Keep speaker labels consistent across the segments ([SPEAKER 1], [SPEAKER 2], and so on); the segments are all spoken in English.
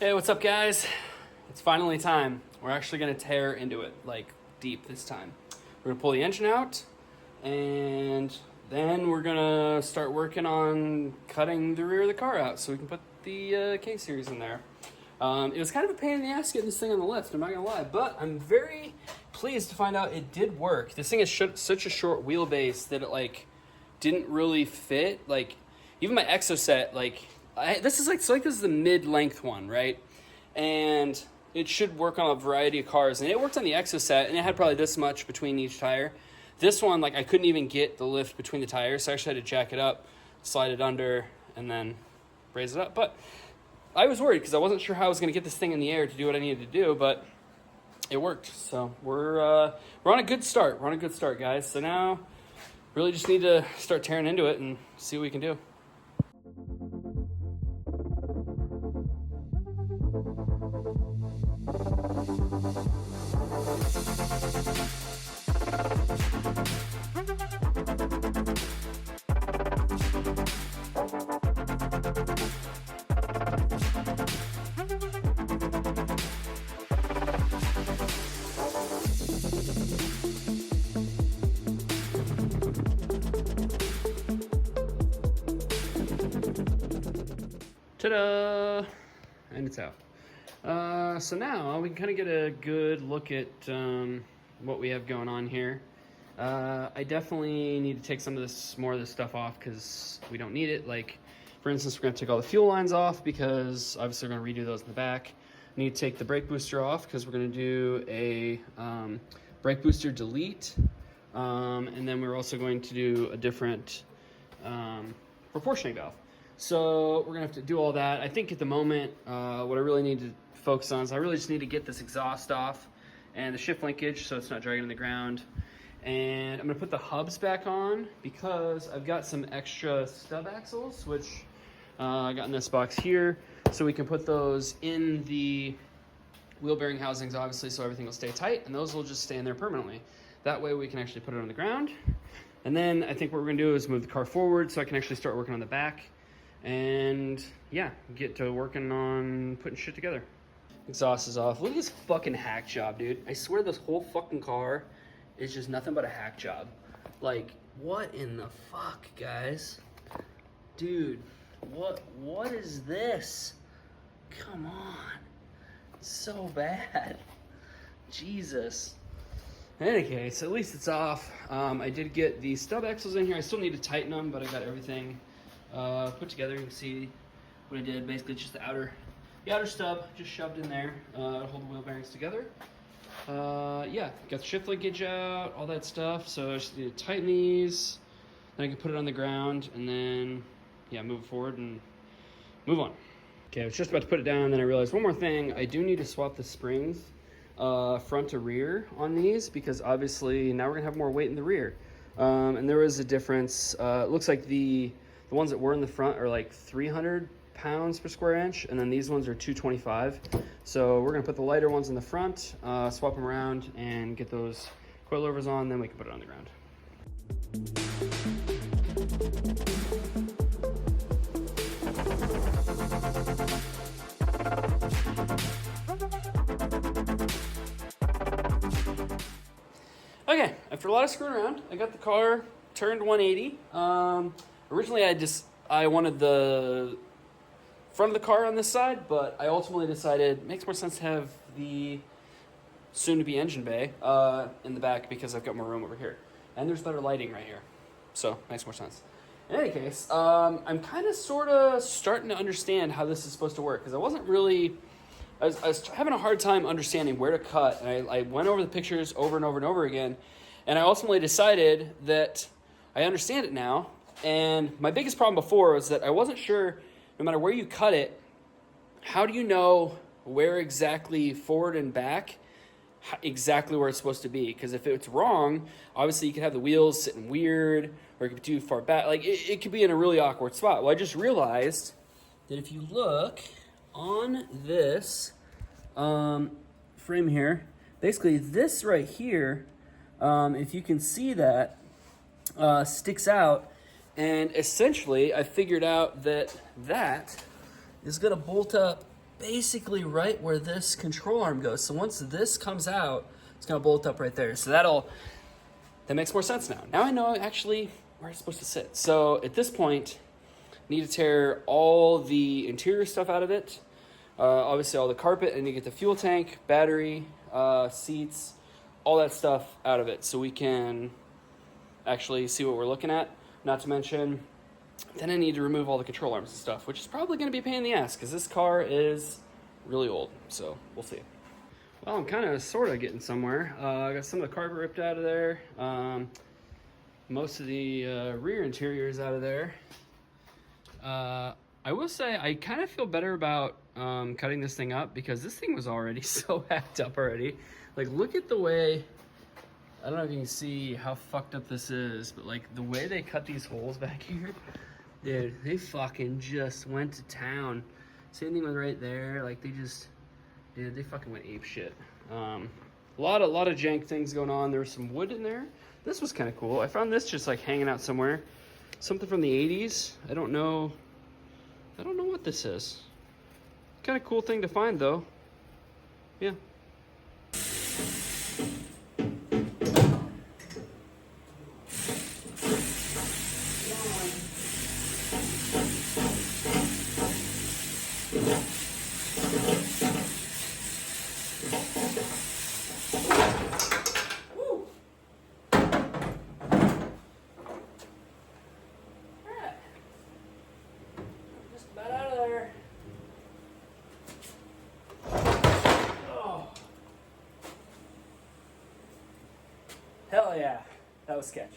[SPEAKER 1] Hey, what's up, guys? It's finally time. We're actually going to tear into it, like deep this time. We're going to pull the engine out, and then we're going to start working on cutting the rear of the car out so we can put the K-Series in there. It was kind of a pain in the ass getting this thing on the lift, I'm not going to lie, but I'm very pleased to find out it did work. This thing is such a short wheelbase that it, didn't really fit. Even my Exoset, this is the mid-length one, right? And it should work on a variety of cars. And it worked on the Exoset, and it had probably this much between each tire. This one, I couldn't even get the lift between the tires, so I actually had to jack it up, slide it under, and then raise it up. But I was worried because I wasn't sure how I was going to get this thing in the air to do what I needed to do, but it worked. So we're on a good start. We're on a good start, guys. So now really just need to start tearing into it and see what we can do. Ta-da! And it's out. So now we can kind of get a good look at what we have going on here. I definitely need to take more of this stuff off because we don't need it. For instance, we're going to take all the fuel lines off because obviously we're going to redo those in the back. I need to take the brake booster off because we're going to do a brake booster delete. And then we're also going to do a different proportioning valve. So we're gonna have to do all that. I think at the moment, what I really need to focus on is I really just need to get this exhaust off and the shift linkage so it's not dragging on the ground. And I'm gonna put the hubs back on because I've got some extra stub axles, which I got in this box here. So we can put those in the wheel bearing housings, obviously, so everything will stay tight, and those will just stay in there permanently. That way we can actually put it on the ground. And then I think what we're gonna do is move the car forward so I can actually start working on the back. And yeah, get to working on putting shit together. Exhaust is off. Look at this fucking hack job, dude. I swear this whole fucking car is just nothing but a hack job. What in the fuck, guys? Dude, what is this? Come on. It's so bad. Jesus. In any case, at least it's off. I did get the stub axles in here. I still need to tighten them, but I got everything put together. You can see what I did. Basically, just the outer stub just shoved in there to hold the wheel bearings together. Yeah, got the shift linkage out, all that stuff. So I just need to tighten these. Then I can put it on the ground and then, yeah, move it forward and move on. Okay, I was just about to put it down, and then I realized one more thing. I do need to swap the springs front to rear on these because obviously now we're gonna have more weight in the rear. And there is a difference. It looks like the ones that were in the front are 300 pounds per square inch, and then these ones are 225. So we're gonna put the lighter ones in the front, swap them around, and get those coilovers on, then we can put it on the ground. Okay, after a lot of screwing around, I got the car turned 180. Originally, I wanted the front of the car on this side, but I ultimately decided it makes more sense to have the soon-to-be engine bay in the back because I've got more room over here. And there's better lighting right here, so makes more sense. In any case, I'm kind of sort of starting to understand how this is supposed to work because I was having a hard time understanding where to cut, and I went over the pictures over and over and over again, and I ultimately decided that I understand it now. And my biggest problem before was that I wasn't sure, no matter where you cut it, how do you know where exactly forward and back, exactly where it's supposed to be? Because if it's wrong, obviously you could have the wheels sitting weird, or it could be too far back. It could be in a really awkward spot. Well, I just realized that if you look on this frame here, basically this right here, if you can see that, sticks out. And essentially, I figured out that is going to bolt up basically right where this control arm goes. So once this comes out, it's gonna bolt up right there. So that makes more sense now. Now I know actually where it's supposed to sit. So at this point, need to tear all the interior stuff out of it. Obviously all the carpet, and you get the fuel tank, battery, seats, all that stuff out of it so we can actually see what we're looking at. Not to mention, then I need to remove all the control arms and stuff, which is probably going to be a pain in the ass because this car is really old. So we'll see. Well, I'm kind of sort of getting somewhere. I got some of the carpet ripped out of there. Most of the rear interior is out of there. I will say I kind of feel better about cutting this thing up because this thing was already so hacked up already. Like, look at the way, I don't know if you can see how fucked up this is, but like the way they cut these holes back here, dude, they fucking just went to town. Same thing with right there. Like they fucking went ape shit. A lot of jank things going on. There was some wood in there. This was kind of cool. I found this just like hanging out somewhere. Something from the 80s. I don't know what this is. Kind of cool thing to find though. Yeah. Hell yeah, that was sketch.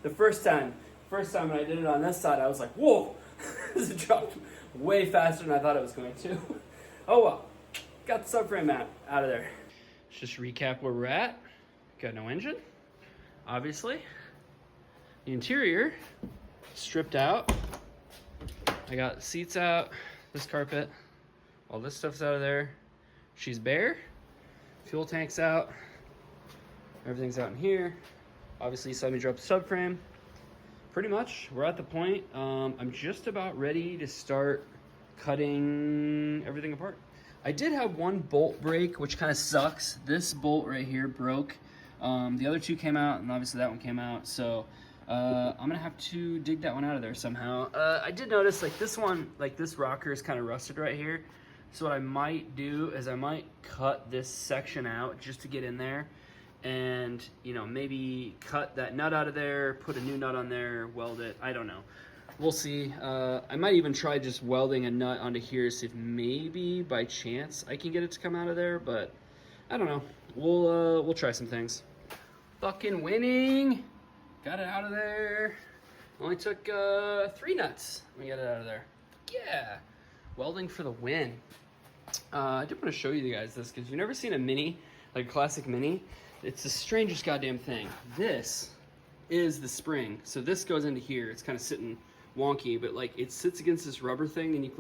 [SPEAKER 1] The first time when I did it on this side, I was like, whoa, it dropped way faster than I thought it was going to. Oh well, got the subframe out of there. Let's just recap where we're at. Got no engine, obviously. The interior, stripped out. I got seats out, this carpet, all this stuff's out of there. She's bare, fuel tank's out. Everything's out in here. Obviously, you saw me drop the subframe. Pretty much, we're at the point. I'm just about ready to start cutting everything apart. I did have one bolt break, which kind of sucks. This bolt right here broke. The other two came out, and obviously that one came out. So I'm gonna have to dig that one out of there somehow. I did notice like this one, like this rocker is kind of rusted right here. So what I might do is I might cut this section out just to get in there. And, you know, maybe cut that nut out of there, put a new nut on there, weld it. I don't know. We'll see. I might even try just welding a nut onto here, see if maybe by chance I can get it to come out of there, but I don't know. We'll try some things. Fucking winning. Got it out of there. Only took 3 nuts. Let me get it out of there. Yeah. Welding for the win. I did want to show you guys this because you've never seen a Mini, like a classic Mini. It's the strangest goddamn thing. This is the spring. So this goes into here. It's kind of sitting wonky, but like it sits against this rubber thing, and you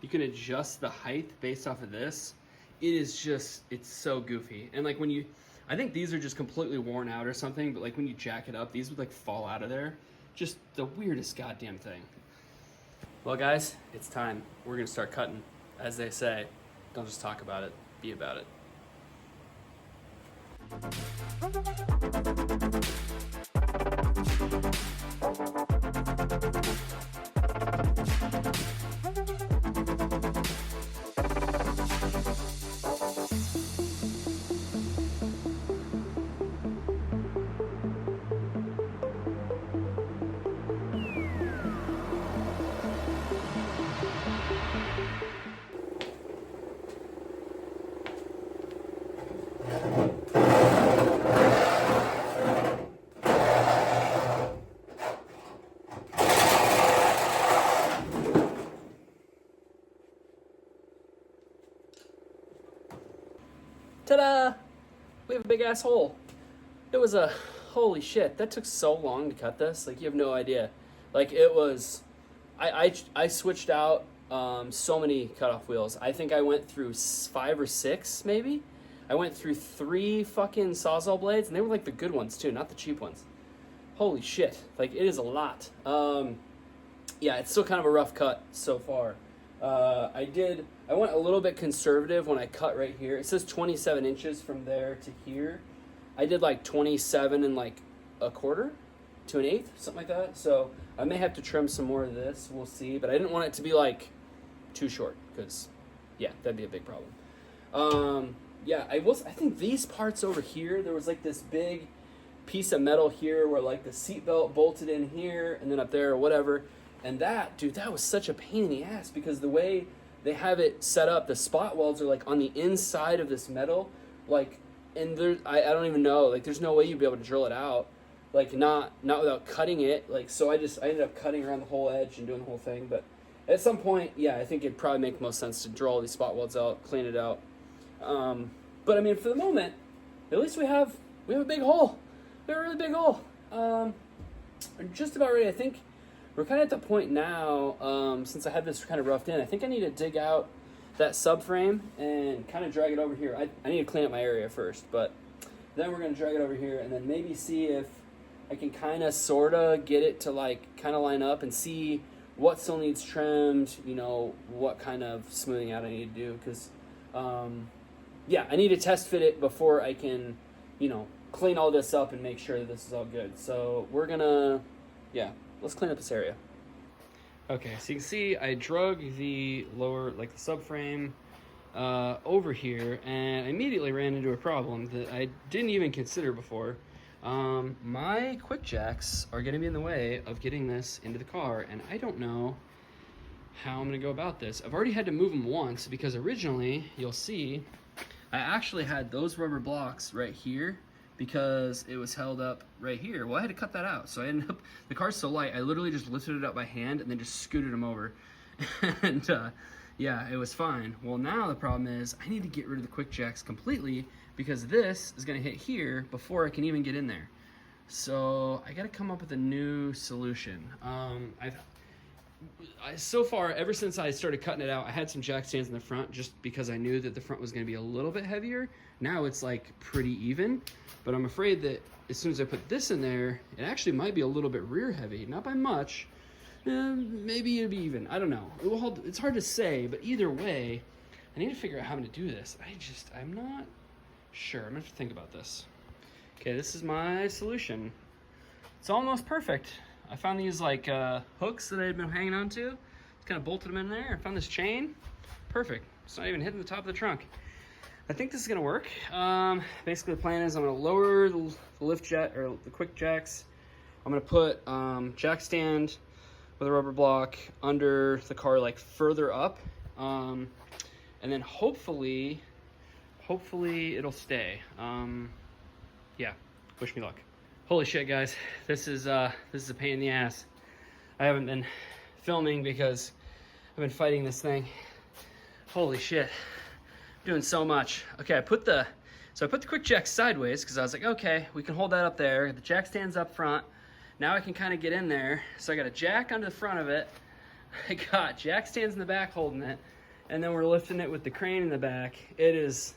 [SPEAKER 1] can adjust the height based off of this. It is just, it's so goofy. And like I think these are just completely worn out or something, but like when you jack it up, these would like fall out of there. Just the weirdest goddamn thing. Well guys, it's time. We're gonna start cutting. As they say, don't just talk about it, be about it. Ta-da! We have a big ass hole. It was holy shit, that took so long to cut this. Like, you have no idea. Like, it was, I switched out so many cutoff wheels. I think I went through 5 or 6, maybe. I went through 3 fucking Sawzall blades, and they were like the good ones too, not the cheap ones. Holy shit, like, it is a lot. Yeah, it's still kind of a rough cut so far. I went a little bit conservative when I cut right here. It says 27 inches from there to here. I did like 27 and like a quarter to an eighth, something like that. So I may have to trim some more of this. We'll see. But I didn't want it to be like too short because, yeah, that'd be a big problem. Yeah, I think these parts over here, there was like this big piece of metal here where like the seatbelt bolted in here and then up there or whatever. And that, dude, that was such a pain in the ass because the way they have it set up, the spot welds are like on the inside of this metal, like, and there, I don't even know, like, there's no way you'd be able to drill it out, like, not without cutting it, like, so I ended up cutting around the whole edge and doing the whole thing, but at some point, yeah, I think it'd probably make most sense to drill all these spot welds out, clean it out, but I mean, for the moment, at least we have a big hole, we have a really big hole, just about ready. I think we're kind of at the point now, since I had this kind of roughed in, I think I need to dig out that subframe and kind of drag it over here. I need to clean up my area first, but then we're going to drag it over here and then maybe see if I can kind of sort of get it to like kind of line up and see what still needs trimmed, you know, what kind of smoothing out I need to do. Because, yeah, I need to test fit it before I can, you know, clean all this up and make sure that this is all good. So we're going to, yeah. Let's clean up this area. Okay, so you can see I drug the lower, like the subframe, over here, and I immediately ran into a problem that I didn't even consider before. My quick jacks are going to be in the way of getting this into the car, and I don't know how I'm going to go about this. I've already had to move them once because originally, you'll see, I actually had those rubber blocks right here because it was held up right here. Well, I had to cut that out. So I ended up, the car's so light, I literally just lifted it up by hand and then just scooted them over. And yeah, it was fine. Well, now the problem is I need to get rid of the quick jacks completely because this is gonna hit here before I can even get in there. So I gotta come up with a new solution. So far, ever since I started cutting it out, I had some jack stands in the front just because I knew that the front was gonna be a little bit heavier. Now it's like pretty even, but I'm afraid that as soon as I put this in there, it actually might be a little bit rear heavy, not by much. Maybe it'll be even, I don't know. It's hard to say, but either way, I need to figure out how I'm gonna do this. I'm not sure, I'm gonna have to think about this. Okay, this is my solution. It's almost perfect. I found these like hooks that I had been hanging on to. Just kind of bolted them in there. I found this chain. Perfect. It's not even hitting the top of the trunk. I think this is gonna work. Basically the plan is I'm gonna lower the lift jack or the quick jacks. I'm gonna put jack stand with a rubber block under the car, like further up, and then hopefully it'll stay. Yeah, wish me luck. Holy shit, guys, this is a pain in the ass. I haven't been filming because I've been fighting this thing. Holy shit. Doing so much. Okay, I put the quick jack sideways because I was like, okay, we can hold that up there. The jack stands up front. Now I can kind of get in there. So I got a jack under the front of it. I got jack stands in the back holding it. And then we're lifting it with the crane in the back. It is,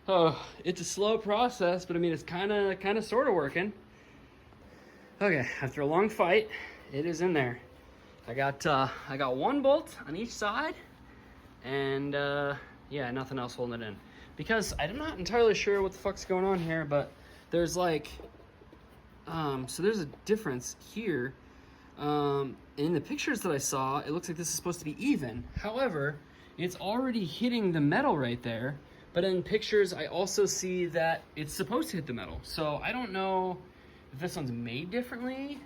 [SPEAKER 1] oh, it's a slow process, but I mean, it's kind of sort of working. Okay, after a long fight, it is in there. I got one bolt on each side and yeah, nothing else holding it in. Because I'm not entirely sure what the fuck's going on here, but there's like, so there's a difference here. In the pictures that I saw, it looks like this is supposed to be even. However, it's already hitting the metal right there. But in pictures, I also see that it's supposed to hit the metal. So I don't know if this one's made differently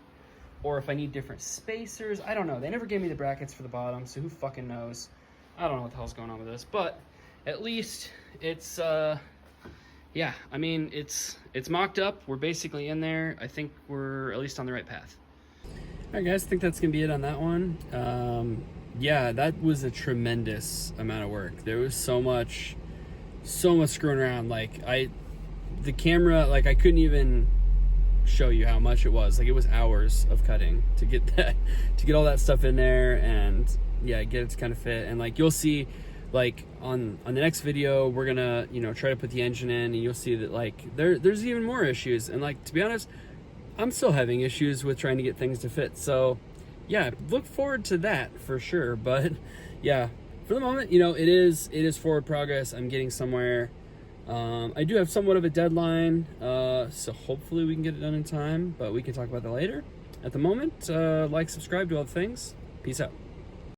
[SPEAKER 1] or if I need different spacers. I don't know. They never gave me the brackets for the bottom, so who fucking knows? I don't know what the hell's going on with this, but at least it's, yeah, I mean, it's mocked up. We're basically in there. I think we're at least on the right path. All right, guys, I think that's gonna be it on that one. Yeah, that was a tremendous amount of work. There was so much screwing around. Like the camera, like I couldn't even show you how much it was. Like it was hours of cutting to get all that stuff in there and yeah, get it to kind of fit. And like you'll see, like on the next video, we're gonna, you know, try to put the engine in, and you'll see that like there's even more issues. And like, to be honest, I'm still having issues with trying to get things to fit. So yeah, look forward to that for sure. But yeah, for the moment, you know, it is forward progress. I'm getting somewhere. I do have somewhat of a deadline, so hopefully we can get it done in time, but we can talk about that later. At the moment, like, subscribe, do all the things. Peace out.